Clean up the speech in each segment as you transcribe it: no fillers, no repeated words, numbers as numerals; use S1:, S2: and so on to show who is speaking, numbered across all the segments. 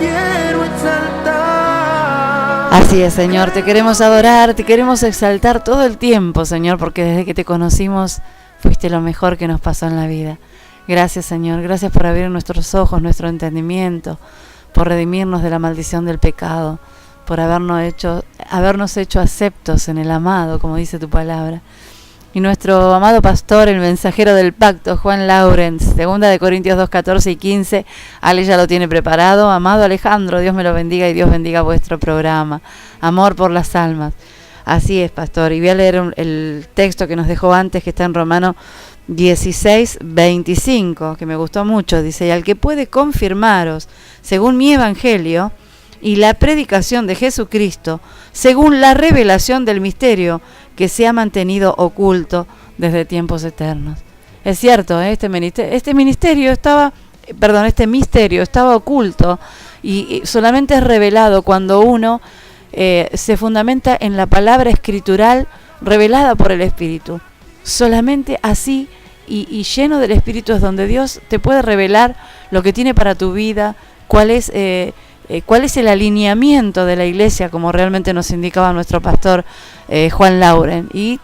S1: quiero exaltar.
S2: Así es, Señor, te queremos adorar, te queremos exaltar todo el tiempo, Señor, porque desde que te conocimos fuiste lo mejor que nos pasó en la vida. Gracias, Señor, gracias por abrir nuestros ojos, nuestro entendimiento, por redimirnos de la maldición del pecado, por habernos hecho aceptos en el amado, como dice tu palabra. Y nuestro amado pastor, el mensajero del pacto, Juan Lawrence, 2 Corintios 2, 14 y 15, Ale ya lo tiene preparado. Amado Alejandro, Dios me lo bendiga y Dios bendiga vuestro programa. Amor por las almas. Así es, pastor. Y voy a leer el texto que nos dejó antes, que está en Romanos 16, 25, que me gustó mucho. Dice, y al que puede confirmaros, según mi evangelio, y la predicación de Jesucristo, según la revelación del misterio que se ha mantenido oculto desde tiempos eternos. Es cierto, este misterio estaba oculto y solamente es revelado cuando uno se fundamenta en la palabra escritural revelada por el Espíritu. Solamente así y lleno del Espíritu es donde Dios te puede revelar lo que tiene para tu vida, cuál es el alineamiento de la iglesia, como realmente nos indicaba nuestro pastor Juan Lauren, y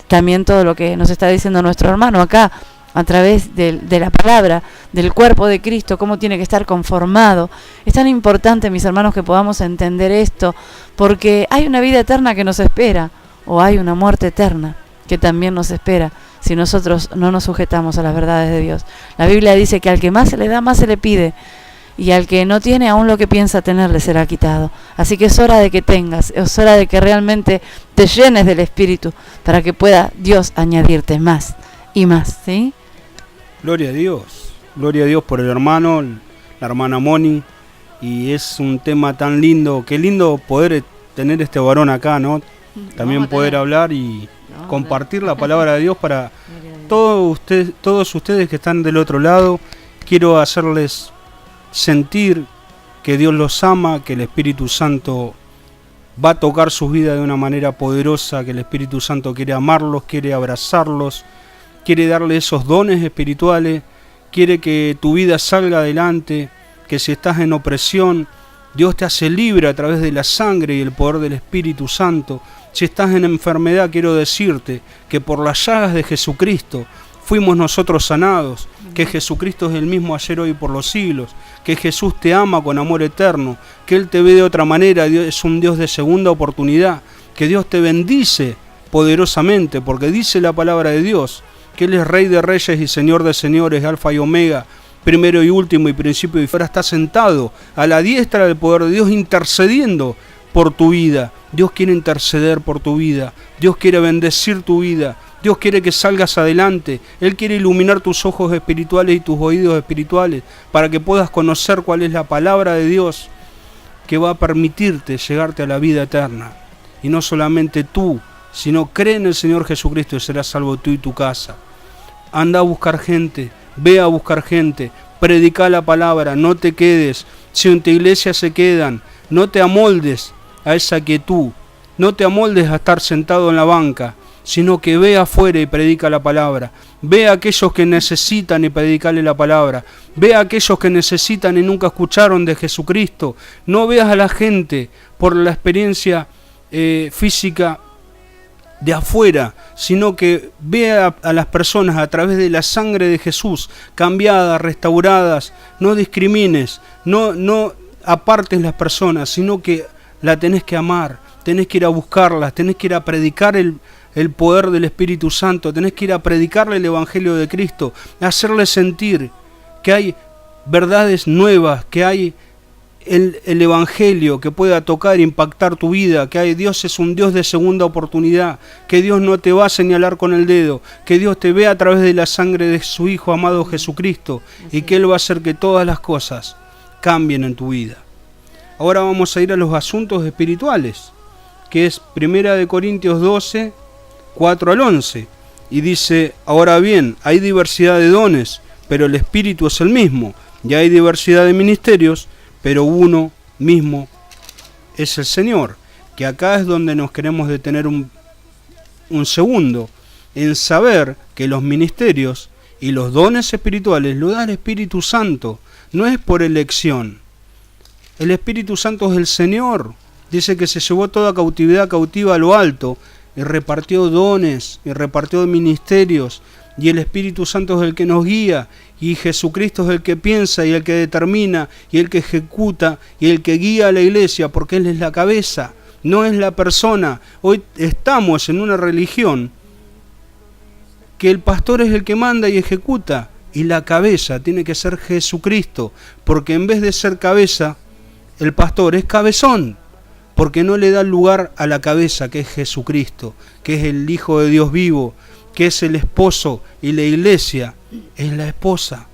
S2: también todo lo que nos está diciendo nuestro hermano acá a través de la palabra, del cuerpo de Cristo, cómo tiene que estar conformado. Es tan importante, mis hermanos, que podamos entender esto, porque hay una vida eterna que nos espera, o hay una muerte eterna que también nos espera, si nosotros no nos sujetamos a las verdades de Dios. La Biblia dice que al que más se le da, más se le pide, y al que no tiene, aún lo que piensa tener le será quitado. Así que es hora de que tengas, es hora de que realmente te llenes del Espíritu, para que pueda Dios añadirte más y más, ¿sí?
S3: Gloria a Dios por el hermano, la hermana Moni, y es un tema tan lindo, qué lindo poder tener este varón acá, ¿no? También poder hablar y compartir la palabra de Dios para todos ustedes que están del otro lado. Quiero hacerles sentir que Dios los ama, que el Espíritu Santo va a tocar sus vidas de una manera poderosa, que el Espíritu Santo quiere amarlos, quiere abrazarlos, quiere darle esos dones espirituales, quiere que tu vida salga adelante, que si estás en opresión, Dios te hace libre a través de la sangre y el poder del Espíritu Santo. Si estás en enfermedad, quiero decirte que por las llagas de Jesucristo fuimos nosotros sanados, que Jesucristo es el mismo ayer, hoy y por los siglos, que Jesús te ama con amor eterno, que Él te ve de otra manera, Dios es un Dios de segunda oportunidad, que Dios te bendice poderosamente, porque dice la palabra de Dios, que Él es Rey de Reyes y Señor de Señores, Alfa y Omega, primero y último y principio y fin. Ahora está sentado a la diestra del poder de Dios, intercediendo por tu vida. Dios quiere interceder por tu vida, Dios quiere bendecir tu vida, Dios quiere que salgas adelante, Él quiere iluminar tus ojos espirituales y tus oídos espirituales para que puedas conocer cuál es la palabra de Dios que va a permitirte llegarte a la vida eterna. Y no solamente tú, sino cree en el Señor Jesucristo y serás salvo tú y tu casa. Anda a buscar gente, ve a buscar gente, predica la palabra, no te quedes. Si en tu iglesia se quedan, no te amoldes a esa quietud, no te amoldes a estar sentado en la banca, sino que ve afuera y predica la palabra. Ve a aquellos que necesitan y predicarle la palabra. Ve a aquellos que necesitan y nunca escucharon de Jesucristo. No veas a la gente por la experiencia física de afuera, sino que vea a las personas a través de la sangre de Jesús, cambiadas, restauradas. No discrimines, no apartes las personas, sino que la tenés que amar, tenés que ir a buscarlas, tenés que ir a predicar el poder del Espíritu Santo, tenés que ir a predicarle el Evangelio de Cristo, hacerle sentir que hay verdades nuevas, que hay el Evangelio que pueda tocar e impactar tu vida, que Dios es un Dios de segunda oportunidad, que Dios no te va a señalar con el dedo, que Dios te ve a través de la sangre de su Hijo amado Jesucristo, y que Él va a hacer que todas las cosas cambien en tu vida. Ahora vamos a ir a los asuntos espirituales, que es 1 Corintios 12, 4 al 11, y dice: ahora bien, hay diversidad de dones, pero el Espíritu es el mismo, y hay diversidad de ministerios, pero uno mismo es el Señor. Que acá es donde nos queremos detener un segundo, en saber que los ministerios y los dones espirituales lo da el Espíritu Santo, no es por elección. El Espíritu Santo es el Señor. Dice que se llevó toda cautividad cautiva a lo alto y repartió dones y repartió ministerios. Y el Espíritu Santo es el que nos guía, y Jesucristo es el que piensa y el que determina y el que ejecuta y el que guía a la iglesia, porque Él es la cabeza, no es la persona. Hoy estamos en una religión que el pastor es el que manda y ejecuta, y la cabeza tiene que ser Jesucristo, porque en vez de ser cabeza, el pastor es cabezón, porque no le da lugar a la cabeza, que es Jesucristo, que es el Hijo de Dios vivo, que es el esposo, y la iglesia es la esposa.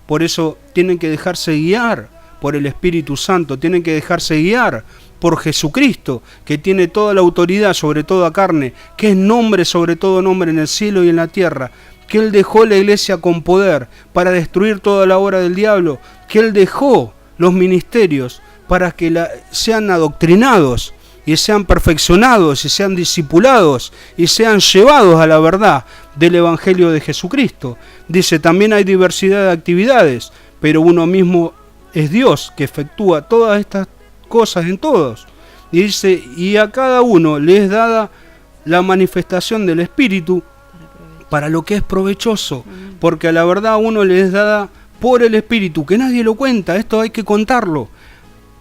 S3: Por eso tienen que dejarse guiar por el Espíritu Santo, tienen que dejarse guiar por Jesucristo, que tiene toda la autoridad sobre toda carne, que es nombre sobre todo nombre en el cielo y en la tierra, que Él dejó la iglesia con poder para destruir toda la obra del diablo, que Él dejó los ministerios para que sean adoctrinados y sean perfeccionados y sean discipulados y sean llevados a la verdad del Evangelio de Jesucristo. Dice, también hay diversidad de actividades, pero uno mismo es Dios que efectúa todas estas cosas en todos. Y dice, y a cada uno le es dada la manifestación del Espíritu para lo que es provechoso, porque a la verdad a uno le es dada por el Espíritu, que nadie lo cuenta, esto hay que contarlo.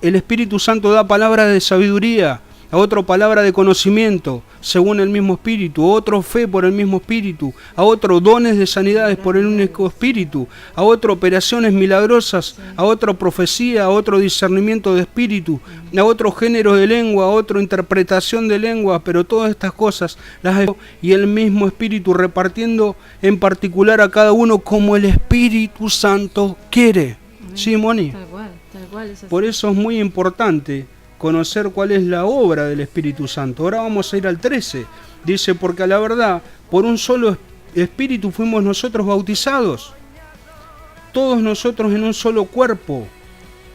S3: El Espíritu Santo da palabras de sabiduría, a otro palabra de conocimiento, según el mismo Espíritu, a otro fe por el mismo Espíritu, a otro dones de sanidades por el único Espíritu, a otro operaciones milagrosas, a otro profecía, a otro discernimiento de Espíritu, a otro género de lengua, a otro interpretación de lengua, pero todas estas cosas las y el mismo Espíritu repartiendo en particular a cada uno como el Espíritu Santo quiere. ¿Sí, Moni?
S2: Tal cual es así.
S3: Por eso es muy importante conocer cuál es la obra del Espíritu Santo. Ahora vamos a ir al 13. Dice, porque a la verdad, por un solo Espíritu fuimos nosotros bautizados, todos nosotros en un solo cuerpo,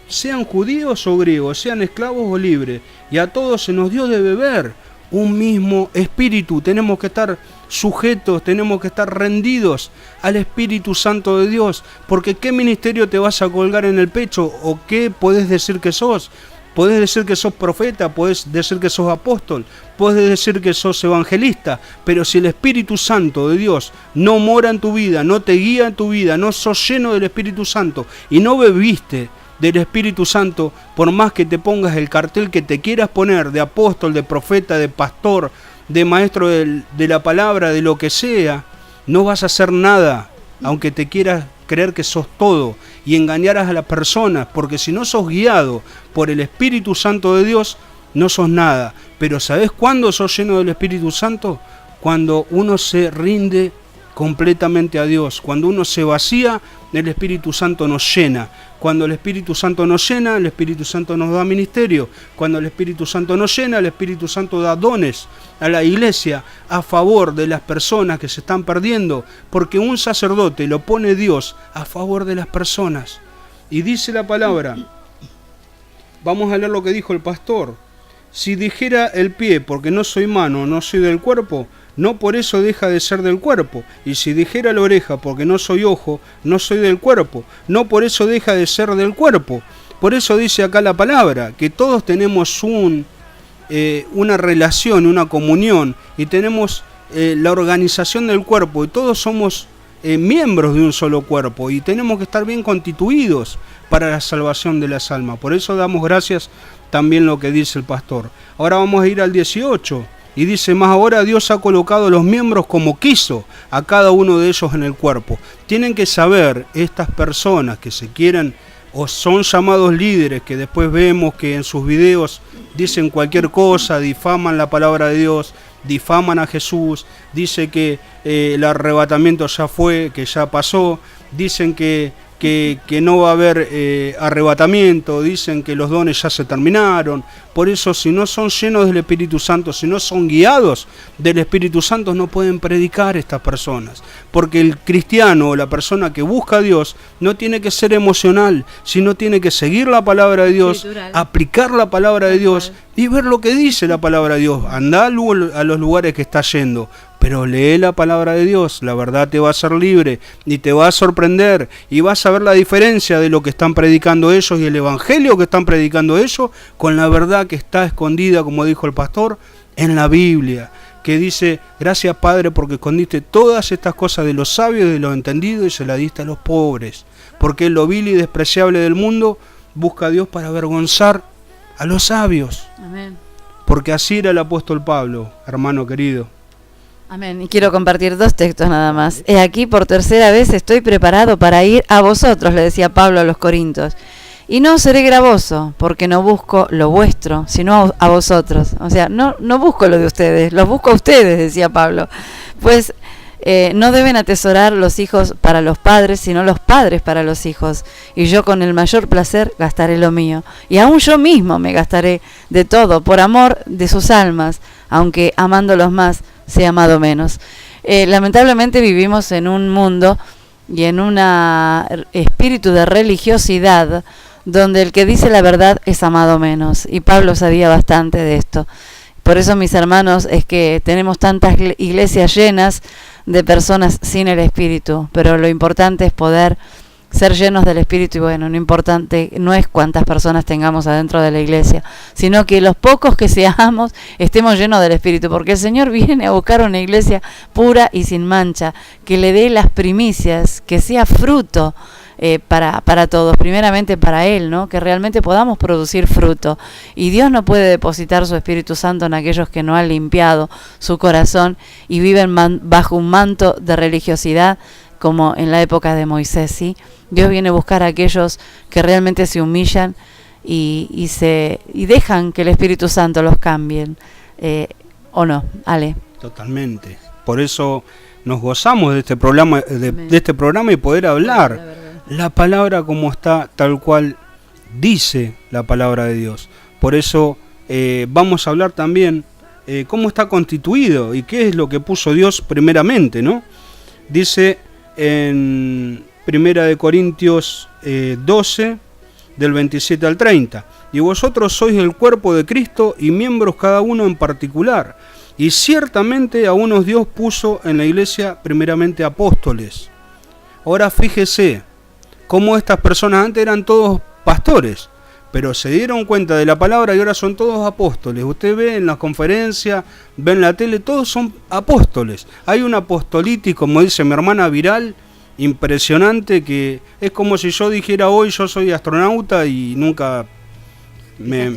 S3: sean judíos o griegos, sean esclavos o libres, y a todos se nos dio de beber un mismo Espíritu. Tenemos que estar sujetos, tenemos que estar rendidos al Espíritu Santo de Dios, porque ¿qué ministerio te vas a colgar en el pecho? ¿O qué podés decir que sos? Podés decir que sos profeta, podés decir que sos apóstol, podés decir que sos evangelista, pero si el Espíritu Santo de Dios no mora en tu vida, no te guía en tu vida, no sos lleno del Espíritu Santo y no bebiste del Espíritu Santo, por más que te pongas el cartel que te quieras poner de apóstol, de profeta, de pastor, de maestro de la palabra, de lo que sea, no vas a hacer nada, aunque te quieras creer que sos todo y engañarás a las personas, porque si no sos guiado por el Espíritu Santo de Dios, no sos nada. Pero ¿sabés cuándo sos lleno del Espíritu Santo? Cuando uno se rinde completamente a Dios, cuando uno se vacía, el Espíritu Santo nos llena. Cuando el Espíritu Santo nos llena, el Espíritu Santo nos da ministerio. Cuando el Espíritu Santo nos llena, el Espíritu Santo da dones a la iglesia a favor de las personas que se están perdiendo, porque un sacerdote lo pone Dios a favor de las personas. Y dice la palabra, vamos a leer lo que dijo el pastor: si dijera el pie, porque no soy mano, no soy del cuerpo, no por eso deja de ser del cuerpo. Y si dijera la oreja, porque no soy ojo, no soy del cuerpo, no por eso deja de ser del cuerpo. Por eso dice acá la palabra, que todos tenemos una relación, una comunión, y tenemos la organización del cuerpo, y todos somos miembros de un solo cuerpo, y tenemos que estar bien constituidos para la salvación de las almas. Por eso damos gracias también lo que dice el pastor. Ahora vamos a ir al 18. Y dice, más ahora Dios ha colocado los miembros como quiso a cada uno de ellos en el cuerpo. Tienen que saber estas personas que se quieren o son llamados líderes, que después vemos que en sus videos dicen cualquier cosa, difaman la palabra de Dios, difaman a Jesús, dice que el arrebatamiento ya fue, que ya pasó, dicen que no va a haber arrebatamiento, dicen que los dones ya se terminaron. Por eso, si no son llenos del Espíritu Santo, si no son guiados del Espíritu Santo, no pueden predicar estas personas. Porque el cristiano o la persona que busca a Dios no tiene que ser emocional, sino tiene que seguir la palabra de Dios, aplicar la palabra de Dios y ver lo que dice la palabra de Dios. Andá a los lugares que está yendo, Pero lee la palabra de Dios, la verdad te va a hacer libre y te va a sorprender y vas a ver la diferencia de lo que están predicando ellos y el evangelio que están predicando ellos con la verdad que está escondida, como dijo el pastor, en la Biblia, que dice: gracias Padre porque escondiste todas estas cosas de los sabios y de los entendidos y se las diste a los pobres, porque lo vil y despreciable del mundo busca a Dios para avergonzar a los sabios.
S2: Amén.
S3: Porque así era el apóstol Pablo, hermano querido.
S2: Amén. Y quiero compartir 2 textos nada más. He aquí, por tercera vez estoy preparado para ir a vosotros, le decía Pablo a los Corintios. Y no seré gravoso, porque no busco lo vuestro, sino a vosotros. O sea, no busco lo de ustedes, los busco a ustedes, decía Pablo. Pues no deben atesorar los hijos para los padres, sino los padres para los hijos. Y yo con el mayor placer gastaré lo mío. Y aún yo mismo me gastaré de todo, por amor de sus almas, aunque amándolos más, sea amado menos. Lamentablemente vivimos en un mundo y en un espíritu de religiosidad donde el que dice la verdad es amado menos, y Pablo sabía bastante de esto. Por eso, mis hermanos, es que tenemos tantas iglesias llenas de personas sin el Espíritu, pero lo importante es poder ser llenos del Espíritu. Y bueno, lo importante no es cuántas personas tengamos adentro de la iglesia, sino que los pocos que seamos estemos llenos del Espíritu, porque el Señor viene a buscar una iglesia pura y sin mancha, que le dé las primicias, que sea fruto para todos, primeramente para Él, ¿no? Que realmente podamos producir fruto. Y Dios no puede depositar su Espíritu Santo en aquellos que no han limpiado su corazón y viven bajo un manto de religiosidad, como en la época de Moisés, ¿sí? Dios viene a buscar a aquellos que realmente se humillan y dejan que el Espíritu Santo los cambie, ¿o no? Ale.
S3: Totalmente. Por eso nos gozamos de este programa, de este programa, y poder hablar la palabra como está, tal cual dice la palabra de Dios. Por eso vamos a hablar también cómo está constituido y qué es lo que puso Dios primeramente, ¿no? Dice en 1 Corintios 12, del 27 al 30: y vosotros sois el cuerpo de Cristo y miembros cada uno en particular. Y ciertamente a unos Dios puso en la iglesia primeramente apóstoles. Ahora fíjese cómo estas personas antes eran todos pastores, pero se dieron cuenta de la palabra y ahora son todos apóstoles. Usted ve en las conferencias, ve en la tele, todos son apóstoles. Hay un apostolitis, como dice mi hermana, viral, impresionante, que es como si yo dijera hoy yo soy astronauta y nunca me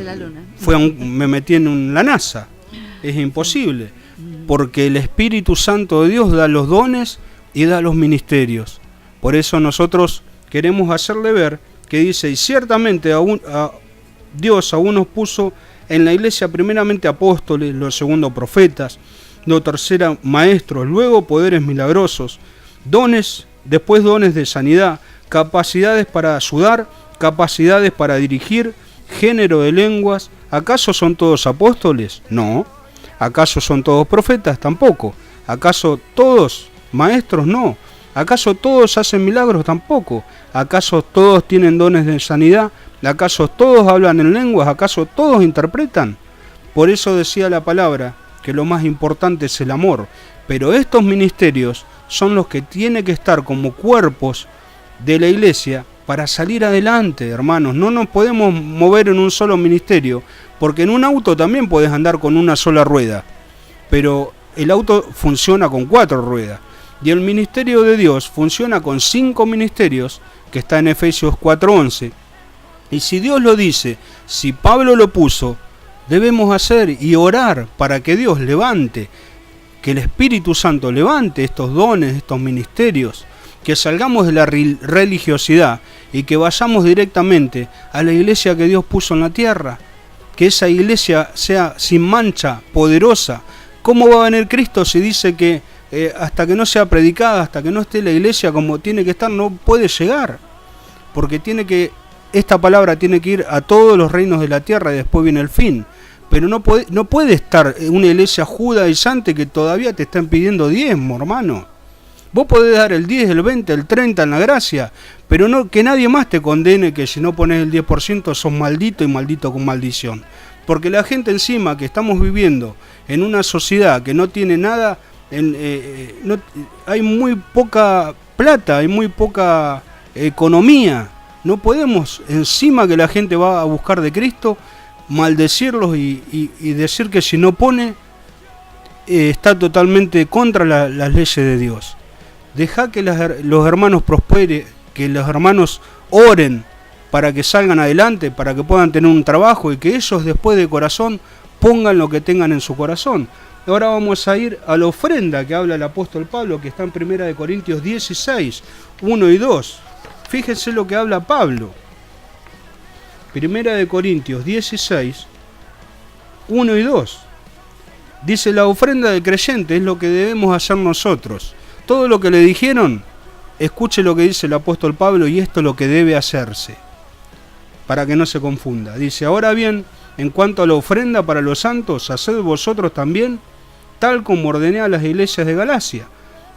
S3: metí en la NASA. Es imposible, porque el Espíritu Santo de Dios da los dones y da los ministerios. Por eso nosotros queremos hacerle ver que dice: y ciertamente Dios a unos puso en la iglesia primeramente apóstoles, los segundos profetas, los terceros maestros, luego poderes milagrosos, dones, después dones de sanidad, capacidades para ayudar, capacidades para dirigir, género de lenguas. ¿Acaso son todos apóstoles? No. ¿Acaso son todos profetas? Tampoco. ¿Acaso todos maestros? No. ¿Acaso todos hacen milagros? Tampoco. ¿Acaso todos tienen dones de sanidad? ¿Acaso todos hablan en lenguas? ¿Acaso todos interpretan? Por eso decía la palabra que lo más importante es el amor. Pero estos ministerios son los que tienen que estar como cuerpos de la iglesia para salir adelante, hermanos. No nos podemos mover en un solo ministerio, porque en un auto también puedes andar con una sola rueda, pero el auto funciona con 4 ruedas. Y el ministerio de Dios funciona con 5 ministerios, que está en Efesios 4:11. Y si Dios lo dice, si Pablo lo puso, debemos hacer y orar para que Dios levante, que el Espíritu Santo levante estos dones, estos ministerios, que salgamos de la religiosidad y que vayamos directamente a la iglesia que Dios puso en la tierra, que esa iglesia sea sin mancha, poderosa. ¿Cómo va a venir Cristo si dice que hasta que no sea predicada, hasta que no esté la iglesia como tiene que estar, no puede llegar? Porque esta palabra tiene que ir a todos los reinos de la tierra y después viene el fin. Pero no puede estar una iglesia judaizante que todavía te están pidiendo diezmo, hermano. Vos podés dar el 10, el 20, el 30 en la gracia, pero no que nadie más te condene que si no pones el 10% sos maldito y maldito con maldición. Porque la gente encima que estamos viviendo en una sociedad que no tiene nada hay muy poca plata, hay muy poca economía. No podemos, encima que la gente va a buscar de Cristo, maldecirlos y decir que si no pone, está totalmente contra las leyes de Dios. Deja que los hermanos prosperen, que los hermanos oren para que salgan adelante, para que puedan tener un trabajo y que ellos después de corazón pongan lo que tengan en su corazón. Ahora vamos a ir a la ofrenda que habla el apóstol Pablo, que está en 1 Corintios 16, 1 y 2. Fíjense lo que habla Pablo. 1 Corintios 16, 1 y 2. Dice, la ofrenda del creyente es lo que debemos hacer nosotros. Todo lo que le dijeron, escuche lo que dice el apóstol Pablo, y esto es lo que debe hacerse, para que no se confunda. Dice, ahora bien, en cuanto a la ofrenda para los santos, haced vosotros también, tal como ordené a las iglesias de Galacia.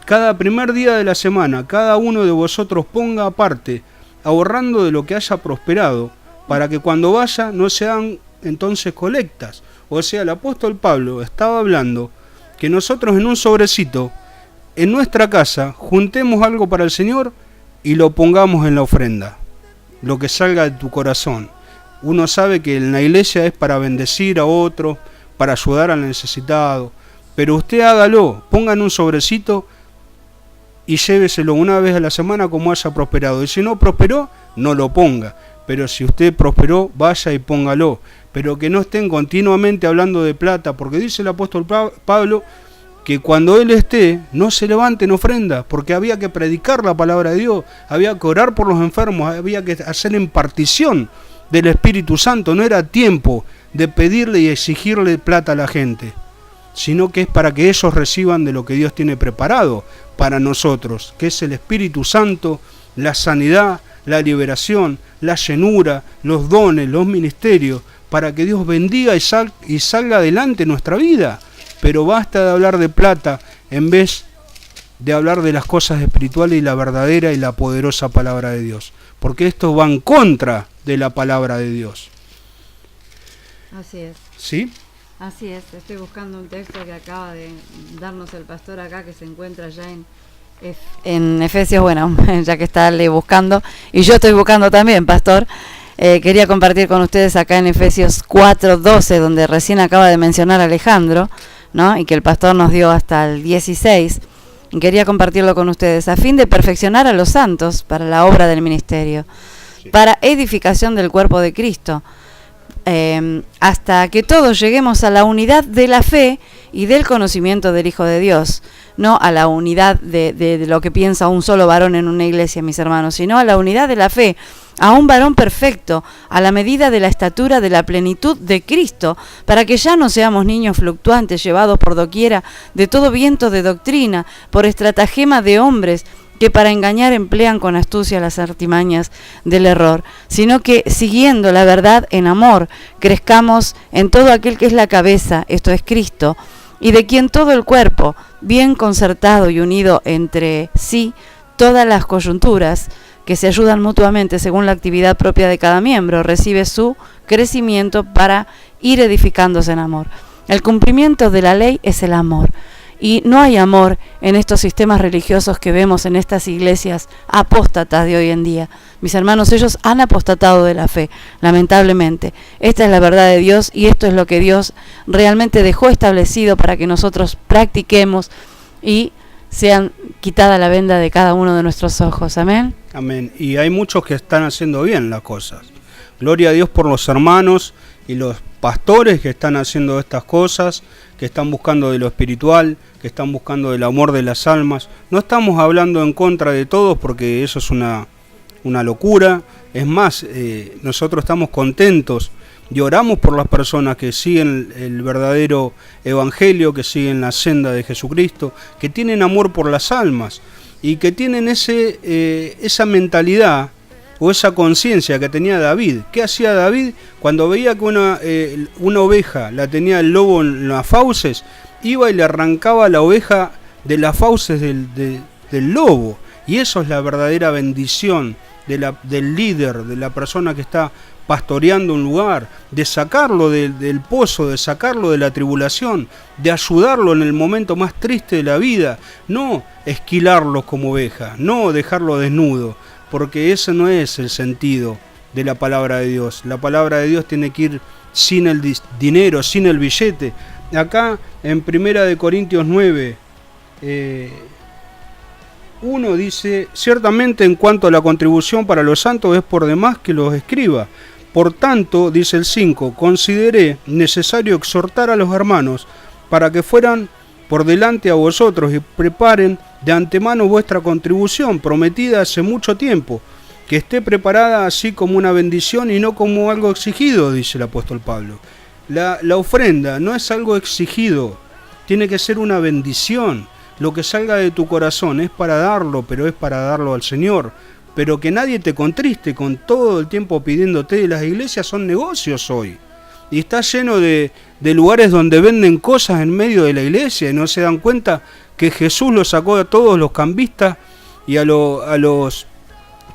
S3: Cada primer día de la semana, cada uno de vosotros ponga aparte, ahorrando de lo que haya prosperado, para que cuando vaya no sean entonces colectas. O sea, el apóstol Pablo estaba hablando que nosotros en un sobrecito, en nuestra casa, juntemos algo para el Señor y lo pongamos en la ofrenda, lo que salga de tu corazón. Uno sabe que en la iglesia es para bendecir a otro, para ayudar al necesitado, pero usted hágalo, ponga en un sobrecito y lléveselo una vez a la semana como haya prosperado. Y si no prosperó, no lo ponga. Pero si usted prosperó, vaya y póngalo. Pero que no estén continuamente hablando de plata, porque dice el apóstol Pablo que cuando él esté, no se levanten ofrendas, porque había que predicar la palabra de Dios, había que orar por los enfermos, había que hacer impartición del Espíritu Santo. No era tiempo de pedirle y exigirle plata a la gente, sino que es para que ellos reciban de lo que Dios tiene preparado para nosotros, que es el Espíritu Santo, la sanidad, la liberación, la llenura, los dones, los ministerios, para que Dios bendiga y salga adelante nuestra vida. Pero basta de hablar de plata en vez de hablar de las cosas espirituales y la verdadera y la poderosa palabra de Dios, porque esto va en contra de la palabra de Dios.
S2: Así es.
S3: ¿Sí?
S2: Así es, estoy buscando un texto que acaba de darnos el pastor acá, que se encuentra ya en Efesios, bueno, ya que está buscando, y yo estoy buscando también, pastor. Quería compartir con ustedes acá en Efesios 4:12, donde recién acaba de mencionar Alejandro, ¿no? Y que el pastor nos dio hasta el 16, y quería compartirlo con ustedes, a fin de perfeccionar a los santos para la obra del ministerio, sí, para edificación del cuerpo de Cristo, hasta que todos lleguemos a la unidad de la fe y del conocimiento del Hijo de Dios, no a la unidad de lo que piensa un solo varón en una iglesia, mis hermanos, sino a la unidad de la fe, a un varón perfecto, a la medida de la estatura de la plenitud de Cristo, para que ya no seamos niños fluctuantes, llevados por doquiera de todo viento de doctrina, por estratagema de hombres, que para engañar emplean con astucia las artimañas del error, sino que, siguiendo la verdad en amor, crezcamos en todo aquel que es la cabeza, esto es Cristo, y de quien todo el cuerpo, bien concertado y unido entre sí, todas las coyunturas, que se ayudan mutuamente según la actividad propia de cada miembro, recibe su crecimiento para ir edificándose en amor. El cumplimiento de la ley es el amor. Y no hay amor en estos sistemas religiosos que vemos en estas iglesias apóstatas de hoy en día. Mis hermanos, ellos han apostatado de la fe, lamentablemente. Esta es la verdad de Dios y esto es lo que Dios realmente dejó establecido para que nosotros practiquemos y sean quitada la venda de cada uno de nuestros ojos. Amén.
S3: Amén. Y hay muchos que están haciendo bien las cosas. Gloria a Dios por los hermanos y los pastores que están haciendo estas cosas, que están buscando de lo espiritual, que están buscando del amor de las almas. No estamos hablando en contra de todos porque eso es una locura. Es más, nosotros estamos contentos y oramos por las personas que siguen el verdadero evangelio, que siguen la senda de Jesucristo, que tienen amor por las almas y que tienen esa mentalidad o esa conciencia que tenía David. ¿Qué hacía David? Cuando veía que una oveja la tenía el lobo en las fauces, iba y le arrancaba la oveja de las fauces del lobo. Y eso es la verdadera bendición del líder, de la persona que está pastoreando un lugar, de sacarlo del pozo, de sacarlo de la tribulación, de ayudarlo en el momento más triste de la vida, no esquilarlo como oveja, no dejarlo desnudo, porque ese no es el sentido de la palabra de Dios. La palabra de Dios tiene que ir sin el dinero, sin el billete. Acá en 1 Corintios 9, 1 dice: ciertamente en cuanto a la contribución para los santos es por demás que los escriba. Por tanto, dice el 5, consideré necesario exhortar a los hermanos para que fueran por delante a vosotros y preparen de antemano vuestra contribución, prometida hace mucho tiempo, que esté preparada así como una bendición y no como algo exigido, dice el apóstol Pablo. La ofrenda no es algo exigido, tiene que ser una bendición. Lo que salga de tu corazón es para darlo, pero es para darlo al Señor. Pero que nadie te contriste con todo el tiempo pidiéndote. Las iglesias son negocios hoy. Y está lleno de lugares donde venden cosas en medio de la iglesia y no se dan cuenta que Jesús los sacó a todos los cambistas y a los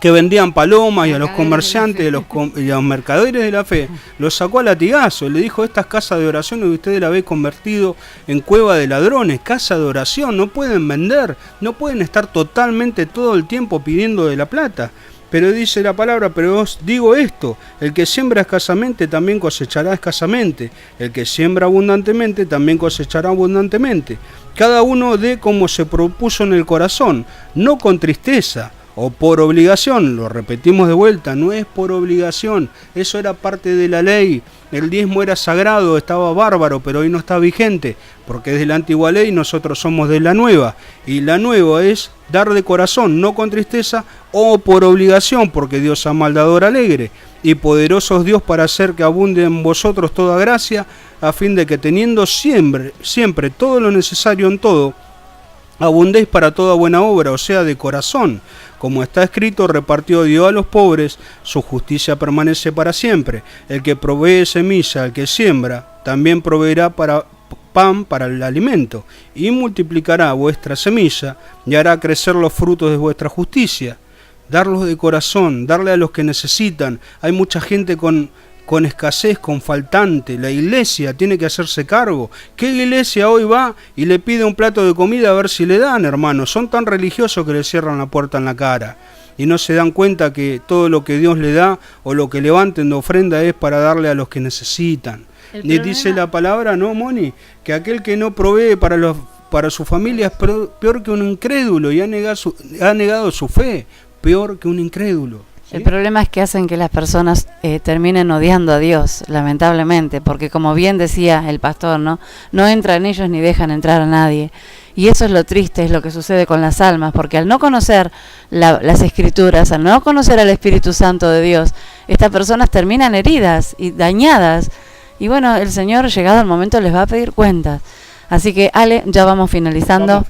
S3: que vendían palomas y a los comerciantes y a los mercaderes de la fe, los sacó a latigazo. Le dijo: estas casas de oración que ustedes la habéis convertido en cueva de ladrones, casa de oración, no pueden vender, no pueden estar totalmente todo el tiempo pidiendo de la plata. Pero dice la palabra: pero os digo esto, el que siembra escasamente también cosechará escasamente, el que siembra abundantemente también cosechará abundantemente. Cada uno dé como se propuso en el corazón, no con tristeza o por obligación. Lo repetimos de vuelta, no es por obligación, eso era parte de la ley. El diezmo era sagrado, estaba bárbaro, pero hoy no está vigente, porque es de la antigua ley, nosotros somos de la nueva, y la nueva es dar de corazón, no con tristeza o por obligación, porque Dios ama al dador alegre, y poderoso es Dios para hacer que abunde en vosotros toda gracia, a fin de que teniendo siempre todo lo necesario en todo, abundéis para toda buena obra, o sea, de corazón. Como está escrito: repartió Dios a los pobres, su justicia permanece para siempre. El que provee semilla al que siembra, también proveerá para pan para el alimento, y multiplicará vuestra semilla, y hará crecer los frutos de vuestra justicia. Darlos de corazón, darle a los que necesitan. Hay mucha gente con escasez, con faltante. La iglesia tiene que hacerse cargo. ¿Qué iglesia hoy va y le pide un plato de comida a ver si le dan, hermanos? Son tan religiosos que le cierran la puerta en la cara y no se dan cuenta que todo lo que Dios le da o lo que levanten de ofrenda es para darle a los que necesitan. Y dice la palabra, ¿no, Moni? Que aquel que no provee para su familia es peor que un incrédulo y ha negado su fe, peor que un incrédulo. ¿Sí?
S2: El problema es que hacen que las personas terminen odiando a Dios, lamentablemente, porque como bien decía el pastor, no entran ellos ni dejan entrar a nadie. Y eso es lo triste, es lo que sucede con las almas, porque al no conocer las Escrituras, al no conocer al Espíritu Santo de Dios, estas personas terminan heridas y dañadas. Y bueno, el Señor, llegado el momento, les va a pedir cuentas. Así que, Ale, ya vamos finalizando.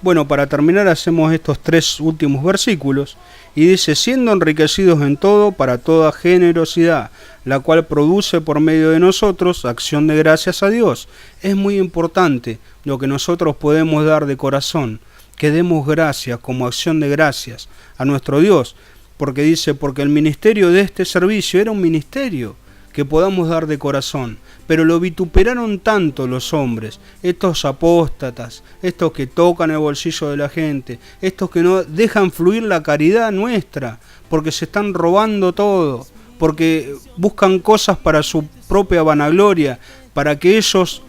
S3: Bueno, para terminar hacemos estos 3 últimos versículos y dice: siendo enriquecidos en todo para toda generosidad, la cual produce por medio de nosotros acción de gracias a Dios. Es muy importante lo que nosotros podemos dar de corazón, que demos gracias como acción de gracias a nuestro Dios, porque dice: porque el ministerio de este servicio era un ministerio que podamos dar de corazón, pero lo vituperaron tanto los hombres, estos apóstatas, estos que tocan el bolsillo de la gente, estos que no dejan fluir la caridad nuestra, porque se están robando todo, porque buscan cosas para su propia vanagloria, para que ellos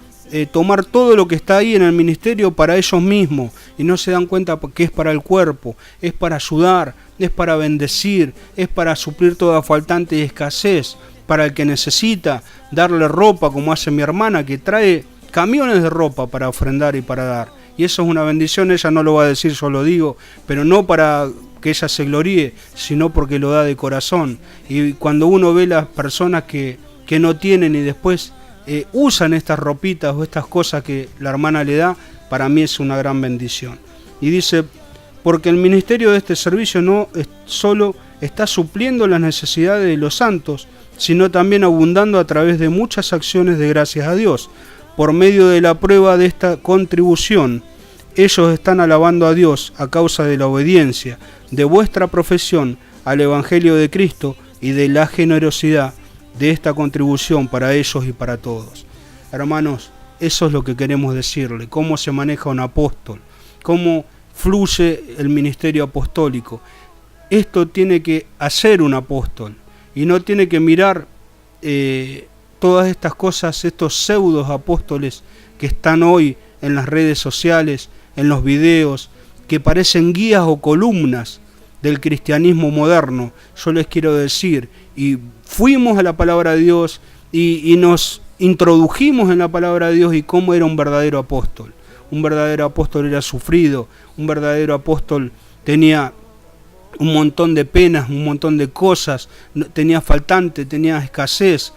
S3: tomar todo lo que está ahí en el ministerio para ellos mismos, y no se dan cuenta que es para el cuerpo, es para ayudar, es para bendecir, es para suplir toda faltante y escasez, para el que necesita, darle ropa, como hace mi hermana, que trae camiones de ropa para ofrendar y para dar. Y eso es una bendición, ella no lo va a decir, yo lo digo, pero no para que ella se gloríe, sino porque lo da de corazón. Y cuando uno ve las personas que no tienen y después usan estas ropitas o estas cosas que la hermana le da, para mí es una gran bendición. Y dice: porque el ministerio de este servicio no solo está supliendo las necesidades de los santos, sino también abundando a través de muchas acciones de gracias a Dios. Por medio de la prueba de esta contribución, ellos están alabando a Dios a causa de la obediencia de vuestra profesión al Evangelio de Cristo y de la generosidad de esta contribución para ellos y para todos. Hermanos, eso es lo que queremos decirle, cómo se maneja un apóstol, cómo fluye el ministerio apostólico. Esto tiene que hacer un apóstol y no tiene que mirar todas estas cosas, estos pseudos apóstoles que están hoy en las redes sociales, en los videos, que parecen guías o columnas del cristianismo moderno. Yo les quiero decir, y fuimos a la palabra de Dios y nos introdujimos en la palabra de Dios y cómo era un verdadero apóstol. Un verdadero apóstol era sufrido, un verdadero apóstol tenía un montón de penas, un montón de cosas, tenía faltante, tenía escasez,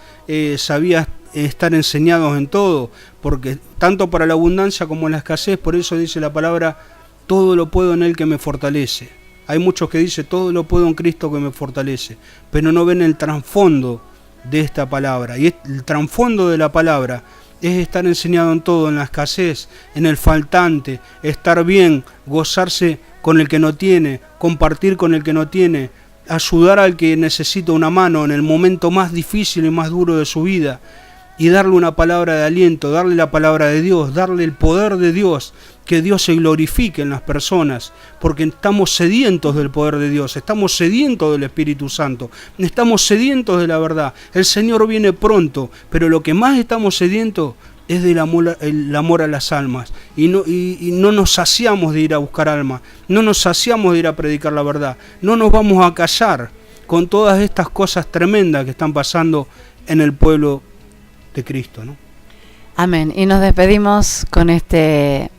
S3: sabía estar enseñados en todo, porque tanto para la abundancia como la escasez, por eso dice la palabra, todo lo puedo en Él que me fortalece. Hay muchos que dicen, todo lo puedo en Cristo que me fortalece, pero no ven el trasfondo de esta palabra, y el trasfondo de la palabra es estar enseñado en todo, en la escasez, en el faltante, estar bien, gozarse con el que no tiene, compartir con el que no tiene, ayudar al que necesita una mano en el momento más difícil y más duro de su vida, y darle una palabra de aliento, darle la palabra de Dios, darle el poder de Dios, que Dios se glorifique en las personas, porque estamos sedientos del poder de Dios, estamos sedientos del Espíritu Santo, estamos sedientos de la verdad. El Señor viene pronto, pero lo que más estamos sedientos es del amor, el amor a las almas, y no nos saciamos de ir a buscar almas, no nos saciamos de ir a predicar la verdad, no nos vamos a callar con todas estas cosas tremendas que están pasando en el pueblo de Cristo, ¿no?
S2: Amén. Y nos despedimos con este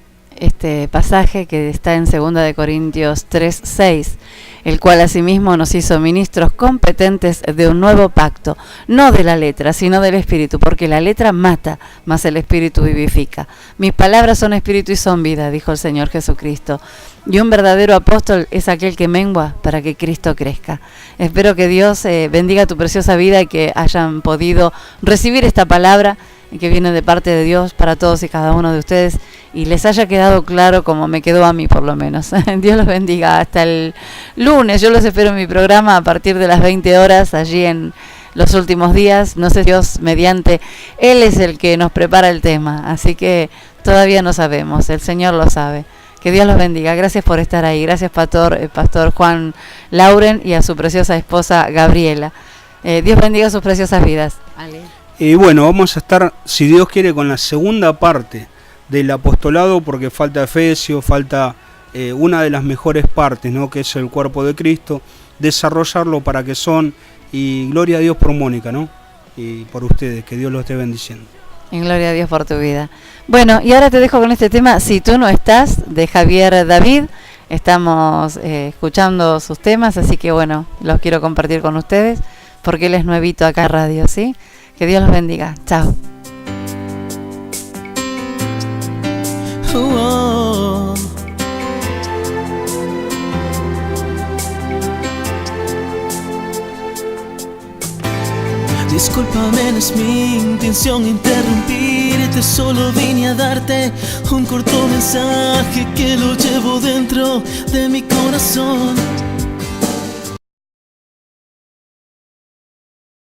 S2: pasaje que está en 2 de Corintios 3:6, el cual asimismo nos hizo ministros competentes de un nuevo pacto, no de la letra, sino del Espíritu, porque la letra mata, mas el Espíritu vivifica. Mis palabras son espíritu y son vida, dijo el Señor Jesucristo. Y un verdadero apóstol es aquel que mengua para que Cristo crezca. Espero que Dios bendiga tu preciosa vida y que hayan podido recibir esta palabra que viene de parte de Dios para todos y cada uno de ustedes y les haya quedado claro como me quedó a mí por lo menos. Dios los bendiga. Hasta el lunes. Yo los espero en mi programa a partir de las 20 horas allí en Los Últimos Días. No sé, Dios mediante, Él es el que nos prepara el tema, así que todavía no sabemos, el Señor lo sabe. Que Dios los bendiga. Gracias por estar ahí. Gracias, Pastor Juan Lauren, y a su preciosa esposa Gabriela. Dios bendiga sus preciosas vidas.
S3: Y bueno, vamos a estar, si Dios quiere, con la segunda parte del apostolado, porque falta Efesios, falta una de las mejores partes, ¿no?, que es el cuerpo de Cristo, desarrollarlo para que son, y gloria a Dios por Mónica, ¿no?, y por ustedes, que Dios los esté bendiciendo.
S2: Y gloria a Dios por tu vida. Bueno, y ahora te dejo con este tema, Si tú no estás, de Javier David. Estamos escuchando sus temas, así que bueno, los quiero compartir con ustedes, porque él es nuevito acá en radio, ¿sí? Que Dios los bendiga. Chao.
S4: Discúlpame, no es mi intención interrumpirte, solo vine a darte un corto mensaje que lo llevo dentro de mi corazón.